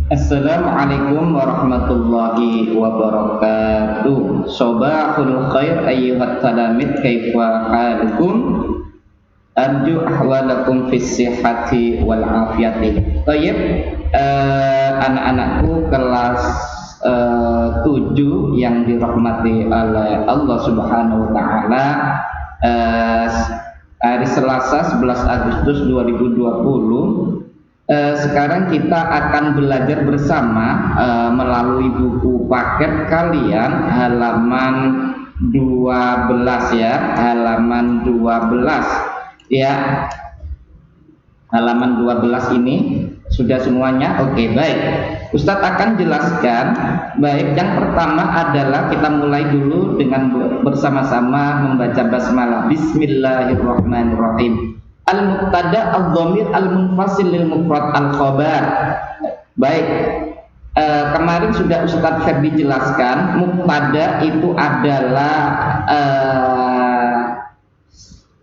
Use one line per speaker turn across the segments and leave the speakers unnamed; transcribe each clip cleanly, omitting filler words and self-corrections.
Assalamualaikum warahmatullahi wabarakatuh. Sobahul khair ayyuhat talamid, kaifa halukum? Arju ahwalakum fis sihhati wal afiyati. Baik, anak-anakku kelas 7 yang dirahmati oleh Allah Subhanahu wa taala. Hari Selasa 11 Agustus 2020. Sekarang kita akan belajar bersama melalui buku paket kalian halaman 12 ya, halaman 12 ya. Halaman 12 ini sudah semuanya? Oke, baik. Ustadz akan jelaskan. Baik, yang pertama adalah kita mulai dulu dengan bersama-sama membaca basmalah. Bismillahirrahmanirrahim. Al-mubtada al-dhamir al-munfasil lil mufrad al-khabar. Baik, kemarin sudah Ustadz Ferdi jelaskan, mubtada itu adalah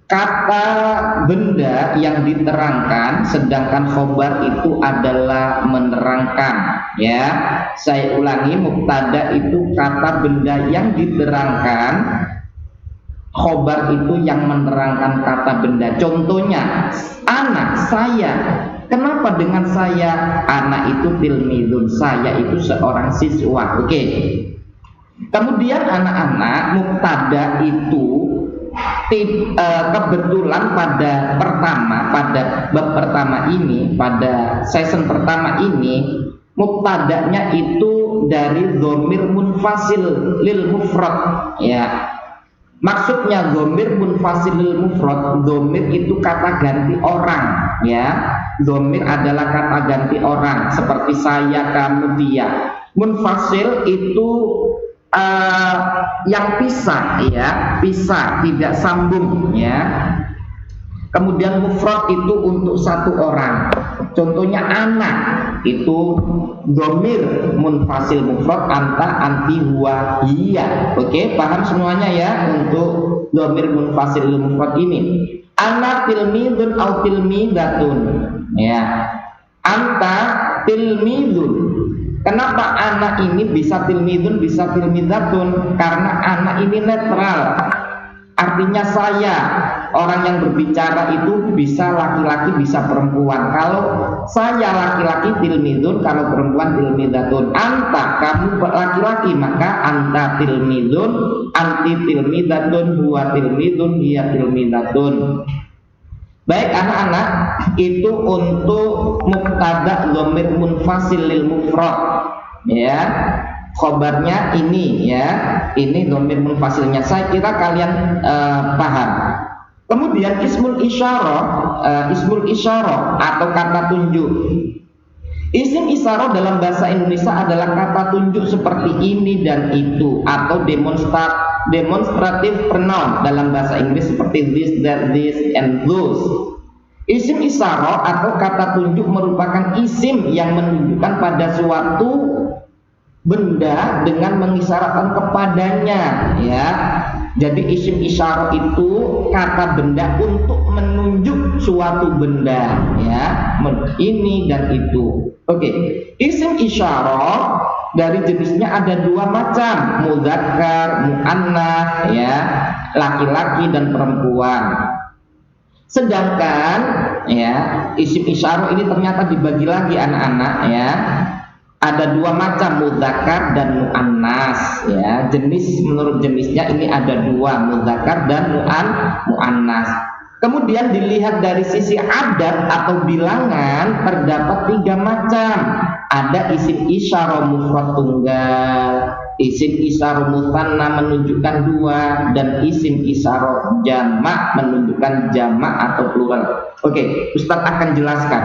kata benda yang diterangkan, sedangkan khobar itu adalah menerangkan. Ya, saya ulangi, mubtada itu kata benda yang diterangkan, khobar itu yang menerangkan kata benda. Contohnya, anak, saya. Kenapa dengan saya? Anak itu tilmidun, saya itu seorang siswa. Oke. Kemudian anak-anak, mubtada itu kebetulan pada bab pertama ini, pada season pertama ini, mubtadanya itu dari dhamir munfasil lil mufrad ya. Maksudnya dhamir munfasil lil mufrad, dhamir itu kata ganti orang ya. Dhamir adalah kata ganti orang, seperti saya, kamu, dia. Munfasil itu yang pisah ya, pisah, tidak sambung ya. Kemudian mufrad itu untuk satu orang. Contohnya anak itu dhamir munfasil mufrad, anta, anti, huwa, hiya. Oke, paham semuanya ya untuk dhamir munfasil mufrad ini. Anak tilmidun au tilmidatun ya. Anta tilmidun. Kenapa anak ini bisa tilmidun, bisa tilmidatun? Karena anak ini netral. Artinya saya, orang yang berbicara itu bisa laki-laki, bisa perempuan. Kalau saya laki-laki tilmidun, kalau perempuan tilmidatun. Anta, kamu laki-laki, maka anta tilmidun, anti tilmidatun, huwa tilmidun, hiya tilmidatun. Baik anak-anak, itu untuk mubtada dhamir munfasil lil mufrad ya. Khobarnya ini ya, ini dhamir munfasilnya. Saya kira kalian paham. Kemudian ismul isyarah atau kata tunjuk. Isim isyarah dalam bahasa Indonesia adalah kata tunjuk seperti ini dan itu, atau demonstrative pronoun dalam bahasa Inggris seperti this, that, this, and those. Isim isyarah atau kata tunjuk merupakan isim yang menunjukkan pada suatu benda dengan mengisyaratkan kepadanya ya. Jadi isim isyarah itu kata benda untuk menunjuk suatu benda ya, ini dan itu. Oke, isim isyarah dari jenisnya ada dua macam, mudzakkar, muannats ya, laki-laki dan perempuan. Sedangkan ya, isim isyarah ini ternyata dibagi lagi anak-anak ya. Ada dua macam, mudzakkar dan muannats ya. Jenis, menurut jenisnya ini ada dua, mudzakkar dan muannats. Kemudian dilihat dari sisi adat atau bilangan terdapat tiga macam. Ada isim isyarah mufrad tunggal, isim isyarah mutsanna menunjukkan dua, dan isim isyarah jamak menunjukkan jamak atau plural. Oke, Ustadz akan jelaskan.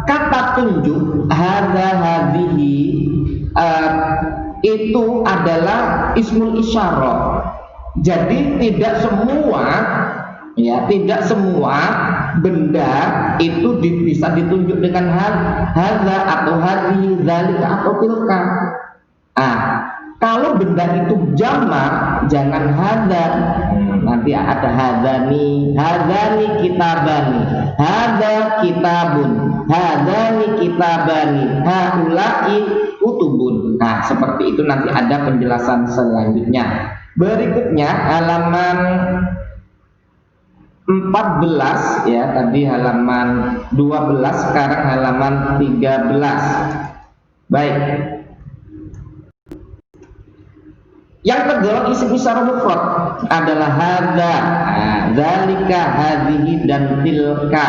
Kata tunjuk hadhihi itu adalah ismul isyarah. Jadi tidak semua benda itu bisa ditunjuk dengan hadza atau hadhihi, dzalika atau tilka. Kalau benda itu jamak jangan hadza. nanti ada hadzani, hadzani kitabani, hadza kitabun, hadzani kitabani, haulai kutubun. Nah, seperti itu nanti ada penjelasan selanjutnya. Berikutnya halaman 14 ya, tadi halaman 12, sekarang halaman 13. Baik. Yang tergolong isim isyarah mufrad adalah hadza, dzalika, hadhihi dan tilka.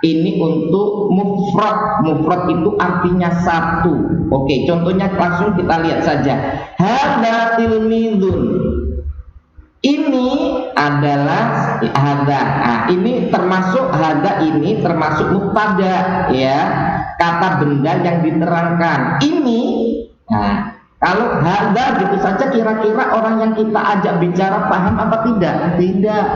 Ini untuk mufrad. Mufrad itu artinya satu. Oke, contohnya langsung kita lihat saja. Hadza tilmidun. Ini adalah hadza. Nah, ini termasuk hadza, ini termasuk mubtada ya. Kata benda yang diterangkan. Ini kalau hadza gitu saja kira-kira orang yang kita ajak bicara paham apa tidak? Tidak.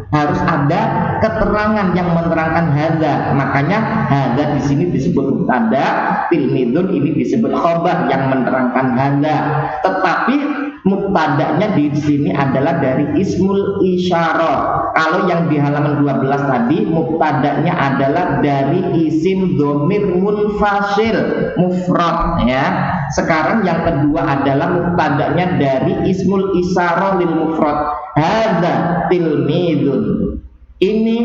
Harus ada keterangan yang menerangkan hadza. Makanya hadza di sini disebut mubtada, tilmidun ini disebut khabar yang menerangkan hadza. Tetapi mubtadanya di sini adalah dari ismul isyarah. Kalau yang di halaman 12 tadi mubtadanya adalah dari isim dhamir munfasil mufrad ya. Sekarang yang kedua adalah mubtadanya dari ismul isyarah lil mufrad. Hadza tilmidun. Ini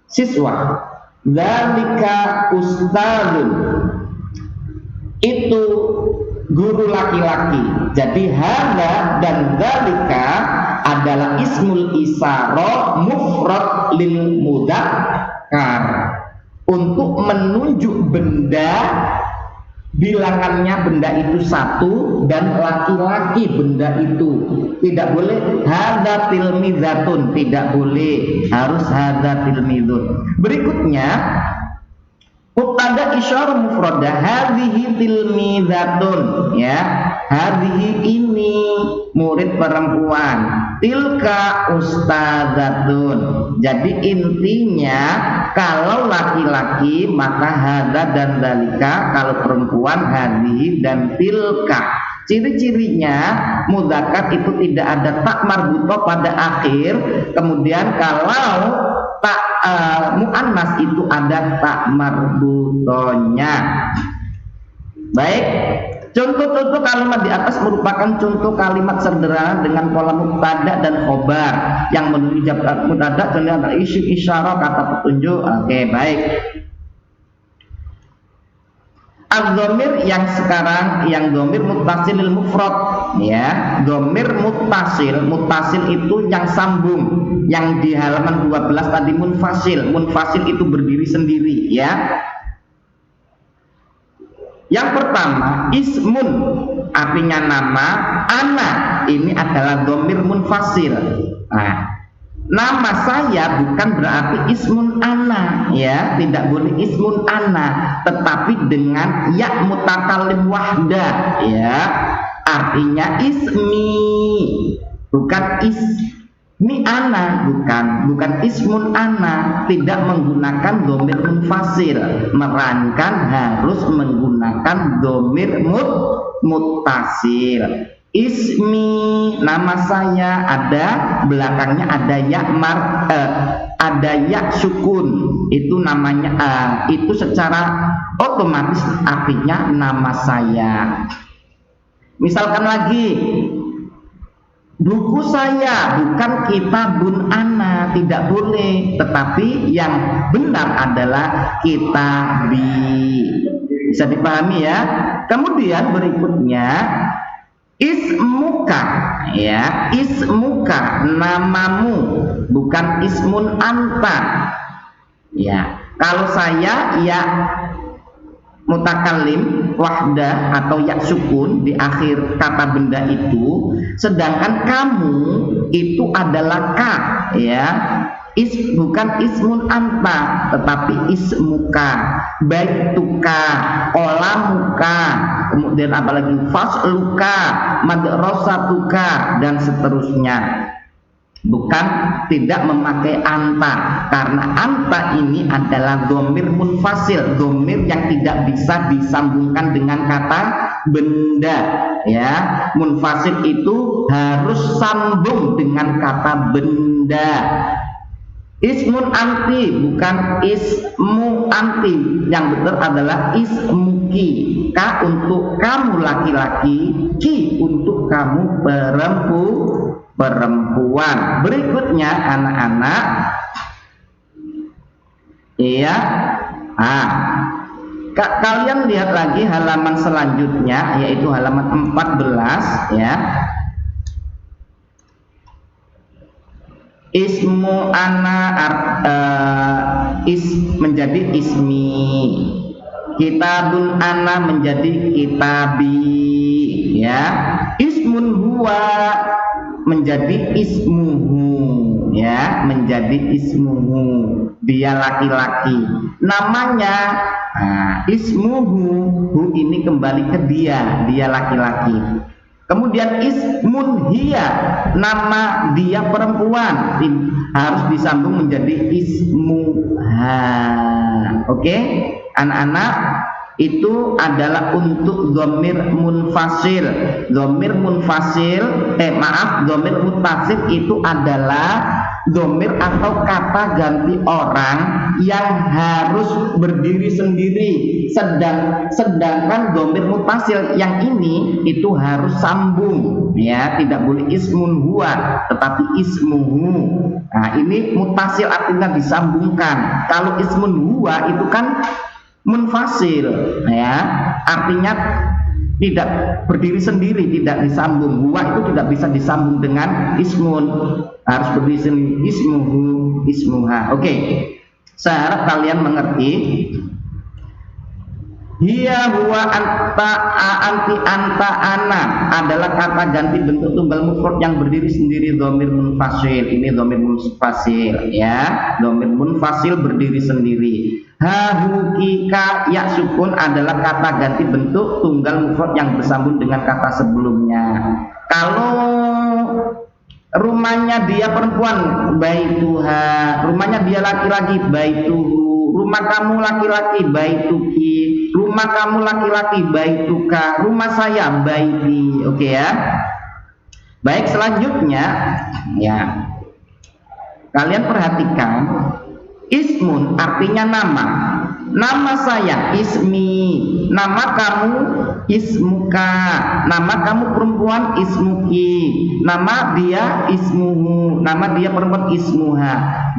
siswa. Dzalika ustadzun. Itu guru laki-laki. Jadi hadza dan dzalika adalah ismul isyarah mufrad lil mudzakkar untuk menunjuk benda, bilangannya benda itu satu dan laki-laki benda itu. Tidak boleh hadza tilmizatun, tidak boleh, harus hadza tilmizun. Berikutnya mubtada isyarah mufradah, hadhihi tilmizatun ya. Hadhihi ini murid perempuan, tilka ustadzatun. Jadi intinya kalau laki-laki maka hadza dan dzalika, kalau perempuan hadhihi dan tilka. Ciri-cirinya mudzakkar itu tidak ada tak marbutoh pada akhir. Kemudian kalau tak muannas itu ada tak marbutohnya. Baik, contoh-contoh kalimat di atas merupakan contoh kalimat sederhana dengan pola mubtada dan khobar yang menuju jabat mubtada dengan isim isyarah kata petunjuk. Oke, baik. Az-dhamir yang sekarang yang dhamir muttasilil mufrad ya. Dhamir muttasil, muttasil itu yang sambung. Yang di halaman 12 tadi munfasil. Munfasil itu berdiri sendiri ya. Yang pertama ismun artinya nama, ana ini adalah dhamir munfasil. Nah, nama saya bukan berarti ismun ana ya, tidak boleh ismun ana, tetapi dengan ya mutakallim wahda ya. Artinya ismi, bukan ismi ana, bukan ismun ana, tidak menggunakan dhamir munfasil, melainkan harus menggunakan dhamir muttasil. Ismi nama saya, ada belakangnya ada ada ya sukun, itu namanya itu secara otomatis artinya nama saya. Misalkan lagi buku saya bukan kitabun ana, tidak boleh, tetapi yang benar adalah kitabi. Bisa dipahami ya. Kemudian berikutnya ismuka ya, ismuka namamu, bukan ismun anta ya. Kalau saya ya mutakallim wahdah atau ya sukun di akhir kata benda itu, sedangkan kamu itu adalah ka ya. Bukan ismun anta tetapi ismuka, baituka, olamuka, kemudian apalagi fasluka, madrasatuka dan seterusnya. Bukan, tidak memakai anta, karena anta ini adalah dhamir munfasil, dhamir yang tidak bisa disambungkan dengan kata benda, ya. Munfasil itu harus sambung dengan kata benda. Ismun anti, bukan ismu anti. Yang betul adalah ismuki. Ka untuk kamu laki-laki, ki untuk kamu perempuan. Berikutnya anak-anak, iya. Kalian lihat lagi halaman selanjutnya, yaitu halaman 14, ya. Ismu ana menjadi ismi, kitabun ana menjadi kitabi, ya. Ismun huwa menjadi ismuhu, ya, menjadi ismuhu, dia laki-laki. Namanya ismuhu, hu ini kembali ke dia laki-laki. Kemudian ismun hiya, nama dia perempuan, harus disambung menjadi ismuha. Oke, anak-anak, itu adalah untuk dhamir munfasil. Dhamir munfasil, dhamir muttasil itu adalah dhamir atau kata ganti orang yang harus berdiri sendiri. Sedangkan dhamir muttasil yang ini itu harus sambung, ya, tidak boleh ismun huwa tetapi ismuhu. Nah, ini muttasil artinya disambungkan. Kalau ismun huwa itu kan munfasil, ya, artinya tidak berdiri sendiri, tidak disambung. Huwa itu tidak bisa disambung dengan ismun, harus berdiri sendiri. Ismuhu, ismuha. Oke, saya harap kalian mengerti. Hiya, huwa, anta, anti, anta, ana adalah kata ganti bentuk tunggal mufrad yang berdiri sendiri, dhamir munfasil. Ini dhamir munfasil, ya, dhamir munfasil berdiri sendiri. Ha, hu, ki, ka, ya sukun adalah kata ganti bentuk tunggal mufrad yang bersambung dengan kata sebelumnya. Kalau rumahnya dia perempuan, baituha. Rumahnya dia laki-laki, baituhu. Rumah kamu laki-laki, baituki. Rumah kamu laki-laki, baituka. Rumah saya, baiti. Oke, ya. Baik, selanjutnya, ya, kalian perhatikan. Ismun artinya nama. Nama saya ismi, nama kamu ismuka, nama kamu perempuan ismuki, nama dia ismuhu, nama dia perempuan ismuha,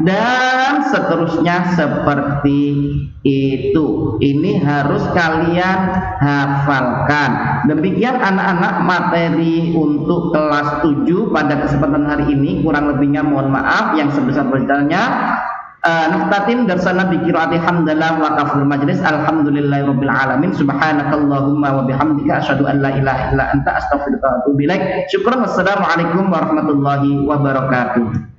dan seterusnya seperti itu. Ini harus kalian hafalkan. Demikian anak-anak materi untuk kelas 7 pada kesempatan hari ini. Kurang lebihnya mohon maaf, yang sebesar-besarnya. Naftatim darsana bi qiraati hamdalah wa kaful majlis alhamdulillahirabbil alamin subhanakallahumma wa bihamdika asyhadu an la ilaha illa anta astaghfiruka wa atubu ilaik. Syukran, wassalamu alaikum warahmatullahi wabarakatuh.